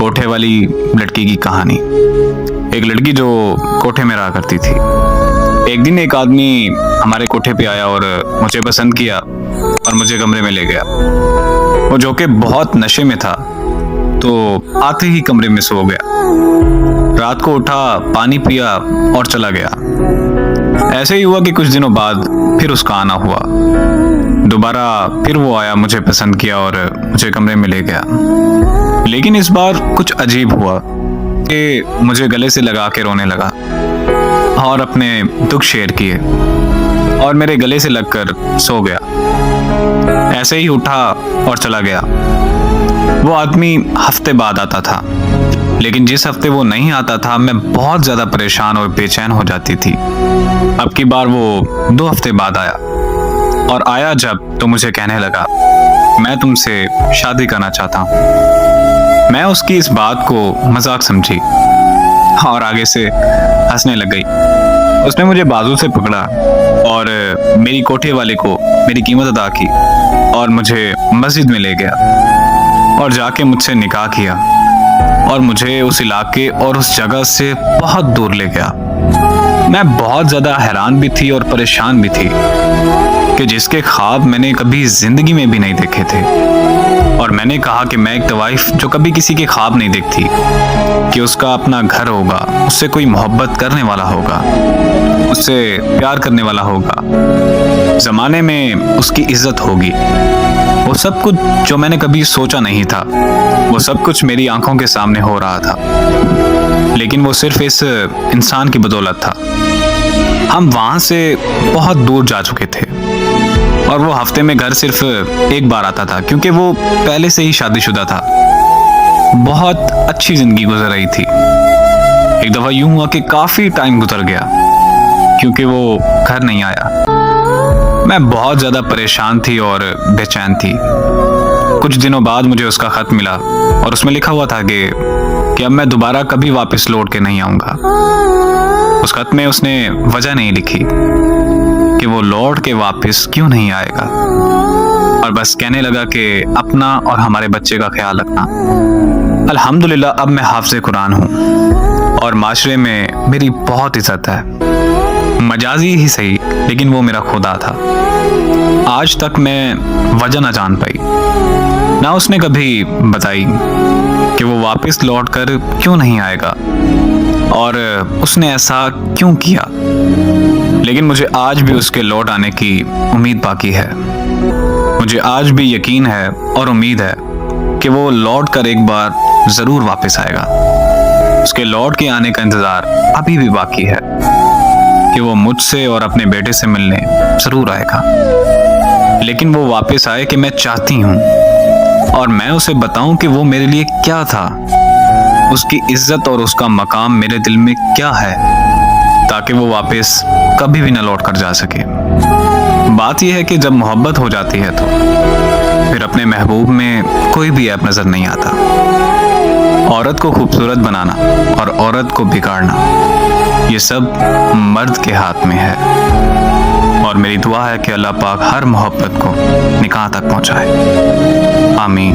कोठे वाली लड़की की कहानी। एक लड़की जो कोठे में रहा करती थी। एक दिन एक आदमी हमारे कोठे पे आया और मुझे पसंद किया और मुझे कमरे में ले गया। वो जो कि बहुत नशे में था, तो आते ही कमरे में सो गया। रात को उठा, पानी पिया और चला गया। ऐसे ही हुआ कि कुछ दिनों बाद फिर उसका आना हुआ। दोबारा फिर वो आया, मुझे पसंद किया और मुझे कमरे में ले गया। लेकिन इस बार कुछ अजीब हुआ कि मुझे गले से लगा के रोने लगा और अपने दुख शेयर किए और मेरे गले से लगकर सो गया। ऐसे ही उठा और चला गया। वो आदमी हफ्ते बाद आता था, लेकिन जिस हफ्ते वो नहीं आता था मैं बहुत ज्यादा परेशान और बेचैन हो जाती थी। अब की बार वो 2 हफ्ते बाद आया और आया जब तो मुझे कहने लगा, मैं तुमसे शादी करना चाहता हूँ। मैं उसकी इस बात को मजाक समझी और आगे से हंसने लग गई। उसने मुझे बाजू से पकड़ा और मेरी कोठे वाले को मेरी कीमत अदा की और मुझे मस्जिद में ले गया और जाके मुझसे निकाह किया और मुझे उस इलाके और उस जगह से बहुत दूर ले गया। मैं बहुत ज्यादा हैरान भी थी और परेशान भी थी कि जिसके ख्वाब मैंने कभी जिंदगी में भी नहीं देखे थे। और मैंने कहा कि मैं एक तवाइफ जो कभी किसी के ख्वाब नहीं देखती, कि उसका अपना घर होगा, उससे कोई मोहब्बत करने वाला होगा, उससे प्यार करने वाला होगा, जमाने में उसकी इज्जत होगी। वो सब कुछ जो मैंने कभी सोचा नहीं था, वो सब कुछ मेरी आंखों के सामने हो रहा था। लेकिन वो सिर्फ इस इंसान की बदौलत था। हम वहां से बहुत दूर जा चुके थे और वो हफ्ते में घर सिर्फ एक बार आता था, क्योंकि वो पहले से ही शादीशुदा था। बहुत अच्छी जिंदगी गुजर रही थी। एक दफा यूं हुआ कि काफी टाइम गुजर गया क्योंकि वो घर नहीं आया। मैं बहुत ज्यादा परेशान थी और बेचैन थी। कुछ दिनों बाद मुझे उसका खत मिला और उसमें लिखा हुआ था कि अब मैं दोबारा कभी वापस लौट के नहीं आऊंगा। उस खत में उसने वजह नहीं लिखी कि वो लौट के वापस क्यों नहीं आएगा, और बस कहने लगा कि अपना और हमारे बच्चे का ख्याल रखना। अल्हम्दुलिल्लाह अब मैं हाफ़िज़ कुरान हूँ और माशरे में मेरी बहुत इज्जत है। मजाजी ही सही, लेकिन वो मेरा खुदा था। आज तक मैं वजह ना जान पाई, ना उसने कभी बताई कि वो वापस लौट कर क्यों नहीं आएगा और उसने ऐसा क्यों किया। लेकिन मुझे आज भी उसके लौट आने की उम्मीद बाकी है। मुझे आज भी यकीन है और उम्मीद है कि वो लौट कर एक बार जरूर वापस आएगा। उसके लौट के आने का इंतजार अभी भी बाकी है कि वो मुझसे और अपने बेटे से मिलने जरूर आएगा। लेकिन वो वापस आए कि मैं चाहती हूँ और मैं उसे बताऊं कि वो मेरे लिए क्या था, उसकी इज्जत और उसका मकाम मेरे दिल में क्या है, ताकि वो वापस कभी भी न लौट कर जा सके। बात यह है कि जब मोहब्बत हो जाती है तो फिर अपने महबूब में कोई भी ऐप नजर नहीं आता। औरत को खूबसूरत बनाना और औरत को बिगाड़ना, ये सब मर्द के हाथ में है। और मेरी दुआ है कि अल्लाह पाक हर मोहब्बत को निकाह तक पहुंचाए। आमीन।